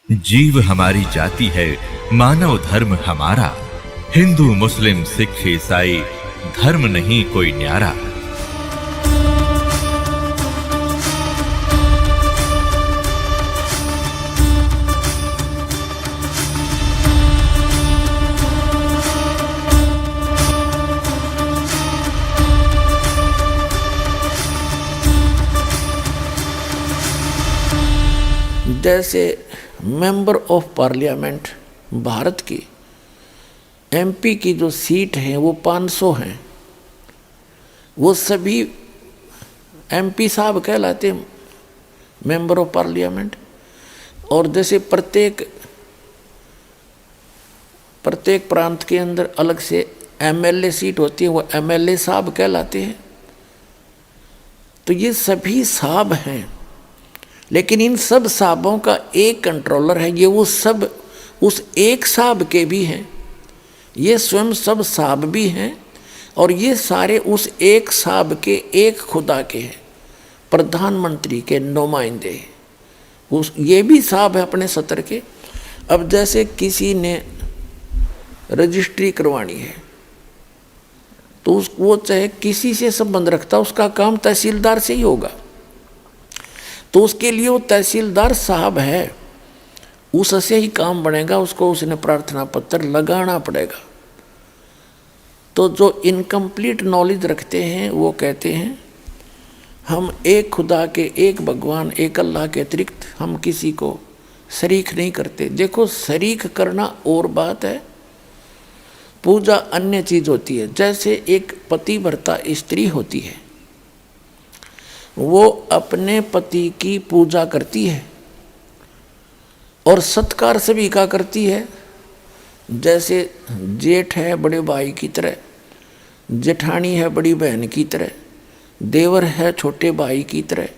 जीव हमारी जाति है, मानव धर्म हमारा। हिंदू मुस्लिम सिख ईसाई धर्म नहीं कोई न्यारा। जैसे मेंबर ऑफ पार्लियामेंट भारत की एमपी की जो सीट हैं वो 500 हैं, वो सभी एमपी साहब कहलाते हैं, मेंबर ऑफ पार्लियामेंट। और जैसे प्रत्येक प्रांत के अंदर अलग से एमएलए सीट होती है, वो एमएलए साहब कहलाते हैं। तो ये सभी साहब हैं, लेकिन इन सब साहबों का एक कंट्रोलर है। ये वो सब उस एक साहब के भी हैं, ये स्वयं सब साहब भी हैं, और ये सारे उस एक साहब के, एक खुदा के हैं, प्रधानमंत्री के नुमाइंदे। उस ये भी साहब है अपने सत्र के। अब जैसे किसी ने रजिस्ट्री करवानी है तो वो चाहे किसी से संबंध रखता, उसका काम तहसीलदार से ही होगा। तो उसके लिए वो तहसीलदार साहब है, उससे ही काम बनेगा, उसको उसने प्रार्थना पत्र लगाना पड़ेगा। तो जो इनकम्प्लीट नॉलेज रखते हैं वो कहते हैं हम एक खुदा के, एक भगवान, एक अल्लाह के अतिरिक्त हम किसी को शरीक नहीं करते। देखो, शरीक करना और बात है, पूजा अन्य चीज होती है। जैसे एक पतिव्रता स्त्री होती है, वो अपने पति की पूजा करती है और सत्कार सभी का करती है। जैसे जेठ है बड़े भाई की तरह, जेठानी है बड़ी बहन की तरह, देवर है छोटे भाई की तरह,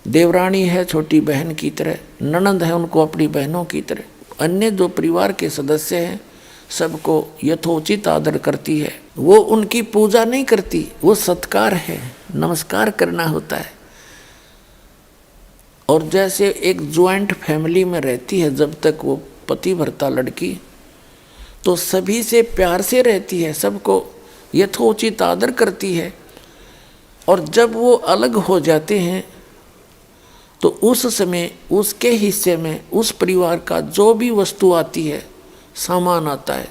देवरानी है छोटी बहन की तरह, ननंद है उनको अपनी बहनों की तरह। अन्य जो परिवार के सदस्य हैं सबको यथोचित आदर करती है। वो उनकी पूजा नहीं करती, वो सत्कार है, नमस्कार करना होता है। और जैसे एक ज्वाइंट फैमिली में रहती है जब तक वो पतिव्रता लड़की, तो सभी से प्यार से रहती है, सबको यथोचित आदर करती है। और जब वो अलग हो जाते हैं तो उस समय उसके हिस्से में उस परिवार का जो भी वस्तु आती है, सामान आता है,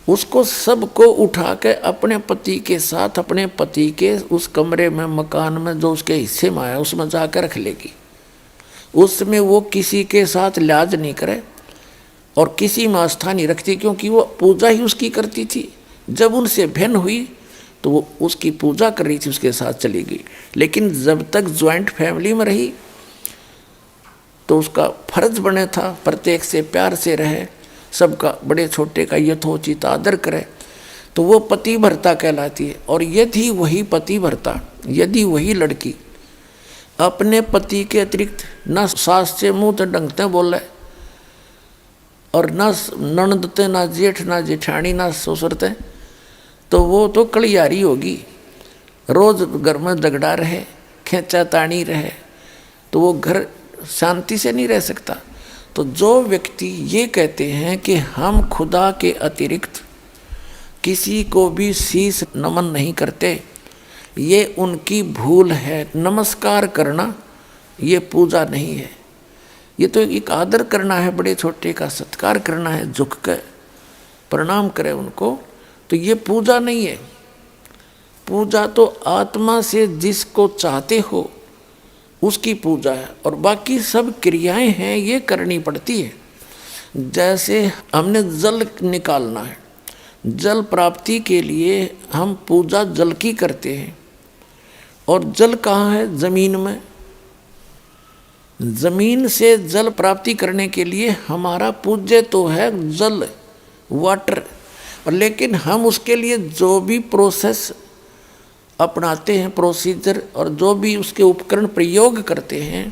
उसको सबको उठा के अपने पति के साथ, अपने पति के उस कमरे में, मकान में जो उसके हिस्से में आया उसमें जाकर रख लेगी। उसमें वो किसी के साथ लिहाज नहीं करे और किसी में आस्था नहीं रखती, क्योंकि वो पूजा ही उसकी करती थी। जब उनसे भिन्न हुई तो वो उसकी पूजा कर रही थी, उसके साथ चली गई। लेकिन जब तक ज्वाइंट फैमिली में रही तो उसका फर्ज बने था प्रत्येक से प्यार से रहे, सबका, बड़े छोटे का यथोचित आदर करे, तो वो पतिव्रता कहलाती है। और यदि वही पतिव्रता, यदि वही लड़की अपने पति के अतिरिक्त न सास से मुँह तो डंगते बोले, और न ननदते, ना जेठ, ना जेठानी, ना ससुरते, तो वो तो कलियारी होगी, रोज घर में झगड़ा रहे, खेचा तानी रहे, तो वो घर शांति से नहीं रह सकता। तो जो व्यक्ति ये कहते हैं कि हम खुदा के अतिरिक्त किसी को भी शीश नमन नहीं करते, ये उनकी भूल है। नमस्कार करना ये पूजा नहीं है, ये तो एक आदर करना है, बड़े छोटे का सत्कार करना है, झुक कर प्रणाम करें उनको। तो ये पूजा नहीं है। पूजा तो आत्मा से जिसको चाहते हो उसकी पूजा है, और बाकी सब क्रियाएं हैं ये करनी पड़ती है। जैसे हमने जल निकालना है, जल प्राप्ति के लिए हम पूजा जल की करते हैं। और जल कहाँ है? जमीन में। जमीन से जल प्राप्ति करने के लिए हमारा पूज्य तो है जल, वाटर, और लेकिन हम उसके लिए जो भी प्रोसेस अपनाते हैं, प्रोसीजर, और जो भी उसके उपकरण प्रयोग करते हैं,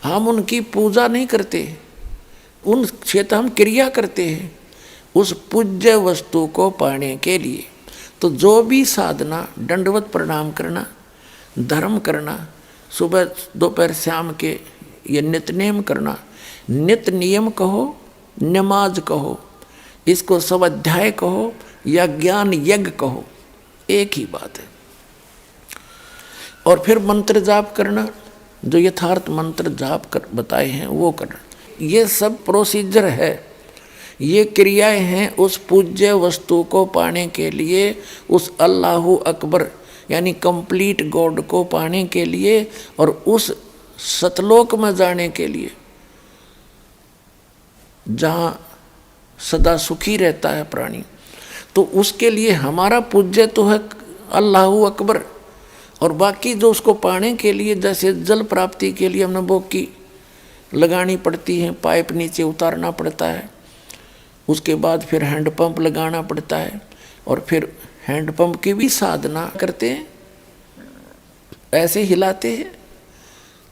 हम उनकी पूजा नहीं करते, उन क्षेत्र हम क्रिया करते हैं उस पूज्य वस्तु को पाने के लिए। तो जो भी साधना, दंडवत प्रणाम करना, धर्म करना, सुबह दोपहर शाम के ये नित्यनेम करना, नित्य नियम कहो, नमाज कहो, इसको स्वाध्याय कहो या ज्ञान यज्ञ कहो, एक ही बात है। और फिर मंत्र जाप करना, जो यथार्थ मंत्र जाप कर बताए हैं वो करना। ये सब प्रोसीजर है, ये क्रियाएं हैं उस पूज्य वस्तु को पाने के लिए, उस अल्लाहु अकबर यानी कंप्लीट गॉड को पाने के लिए और उस सतलोक में जाने के लिए जहाँ सदा सुखी रहता है प्राणी। तो उसके लिए हमारा पूज्य तो है अल्लाहु अकबर, और बाकी जो उसको पाने के लिए, जैसे जल प्राप्ति के लिए हमने बोकी लगानी पड़ती है, पाइप नीचे उतारना पड़ता है, उसके बाद फिर हैंडपंप लगाना पड़ता है, और फिर हैंडपंप की भी साधना करते हैं, ऐसे हिलाते हैं,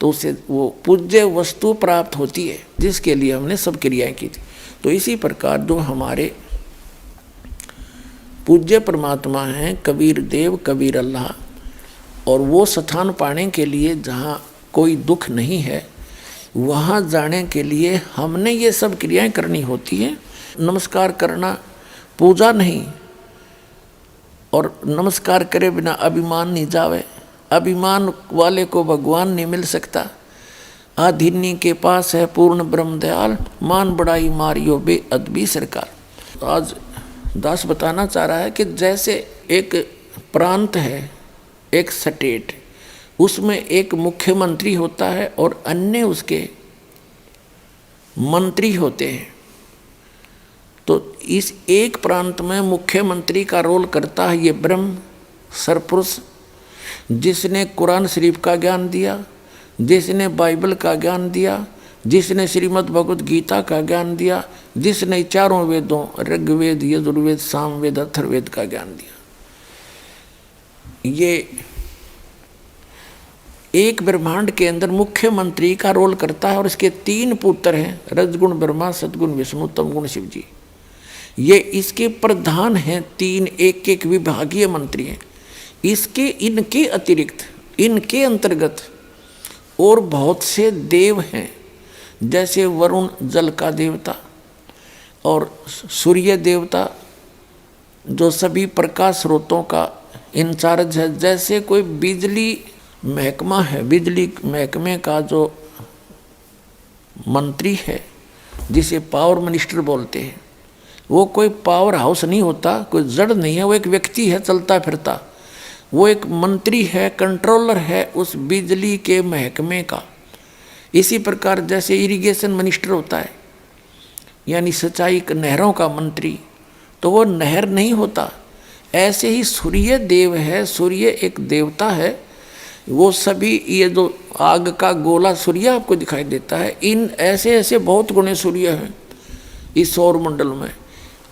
तो उससे वो पूज्य वस्तु प्राप्त होती है जिसके लिए हमने सब क्रियाएं की थी। तो इसी प्रकार जो हमारे पूज्य परमात्मा हैं कबीर देव, कबीर अल्लाह, और वो स्थान पाने के लिए जहाँ कोई दुख नहीं है, वहाँ जाने के लिए हमने ये सब क्रियाएं करनी होती हैं। नमस्कार करना पूजा नहीं, और नमस्कार करे बिना अभिमान नहीं जावे, अभिमान वाले को भगवान नहीं मिल सकता। आधिनी के पास है पूर्ण ब्रह्म दयाल, मान बड़ाई मारियो बे अदबी सरकार। आज दास बताना चाह रहा है कि जैसे एक प्रांत है, एक स्टेट, उसमें एक मुख्यमंत्री होता है और अन्य उसके मंत्री होते हैं। तो इस एक प्रांत में मुख्यमंत्री का रोल करता है ये ब्रह्म सरपुरुष, जिसने कुरान शरीफ का ज्ञान दिया, जिसने बाइबल का ज्ञान दिया, जिसने श्रीमद् भगवद गीता का ज्ञान दिया, जिसने चारों वेदों ऋग्वेद, यजुर्वेद, सामवेद, अथर्ववेद का ज्ञान दिया। ये एक ब्रह्मांड के अंदर मुख्यमंत्री का रोल करता है, और इसके 3 पुत्र हैं, रजगुण ब्रह्मा, सदगुण विष्णु, तमगुण शिव जी। ये इसके प्रधान हैं, 3 एक विभागीय मंत्री हैं। इसके इनके अतिरिक्त, इनके अंतर्गत और बहुत से देव हैं, जैसे वरुण जल का देवता, और सूर्य देवता जो सभी प्रकाश स्रोतों का इंचार्ज है। जैसे कोई बिजली महकमा है, बिजली महकमे का जो मंत्री है, जिसे पावर मिनिस्टर बोलते हैं, वो कोई पावर हाउस नहीं होता, कोई जड़ नहीं है, वो एक व्यक्ति है चलता फिरता, वो एक मंत्री है, कंट्रोलर है उस बिजली के महकमे का। इसी प्रकार जैसे इरिगेशन मिनिस्टर होता है, यानी सिंचाई नहरों का मंत्री, तो वो नहर नहीं होता। ऐसे ही सूर्य देव है, सूर्य एक देवता है, वो सभी ये जो आग का गोला सूर्य आपको दिखाई देता है, इन ऐसे ऐसे बहुत गुणे सूर्य हैं इस सौर मंडल में,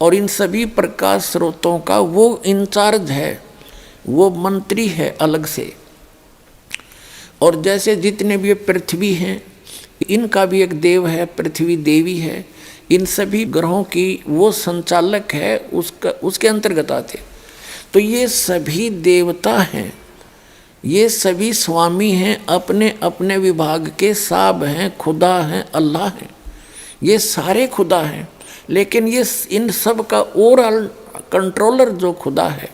और इन सभी प्रकाश स्रोतों का वो इंचार्ज है, वो मंत्री है अलग से। और जैसे जितने भी पृथ्वी हैं, इनका भी एक देव है, पृथ्वी देवी है, इन सभी ग्रहों की वो संचालक है, उसके अंतर्गत आते। तो ये सभी देवता हैं, ये सभी स्वामी हैं, अपने अपने विभाग के साब हैं, खुदा हैं, अल्लाह हैं, ये सारे खुदा हैं। लेकिन ये इन सब का ओवरऑल कंट्रोलर जो खुदा है,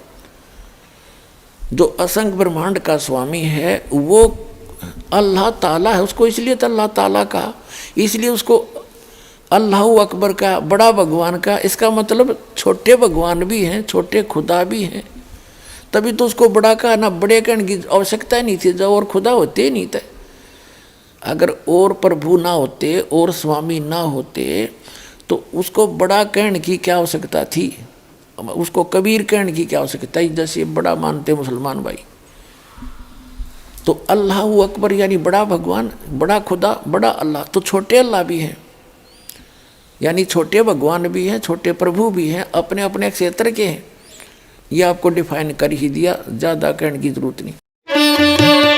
जो असंख्य ब्रह्मांड का स्वामी है, वो अल्लाह ताला है। उसको इसलिए तो अल्लाह ताला कहा, इसलिए उसको अल्लाहु अकबर का, बड़ा भगवान का। इसका मतलब छोटे भगवान भी हैं, छोटे खुदा भी हैं, तभी तो उसको बड़ा कहा ना। बड़े कहने की आवश्यकता नहीं थी, जब और खुदा होते ही नहीं थे। अगर और प्रभु ना होते और स्वामी ना होते तो उसको बड़ा कहने की क्या आवश्यकता थी, उसको कबीर कहने की क्या आवश्यकता है, जैसे बड़ा मानते मुसलमान भाई। तो अल्लाहु अकबर यानी बड़ा भगवान, बड़ा खुदा, बड़ा अल्लाह। तो छोटे अल्लाह भी हैं, यानी छोटे भगवान भी हैं, छोटे प्रभु भी हैं, अपने अपने क्षेत्र के हैं। ये आपको डिफाइन कर ही दिया, ज़्यादा कहने की जरूरत नहीं।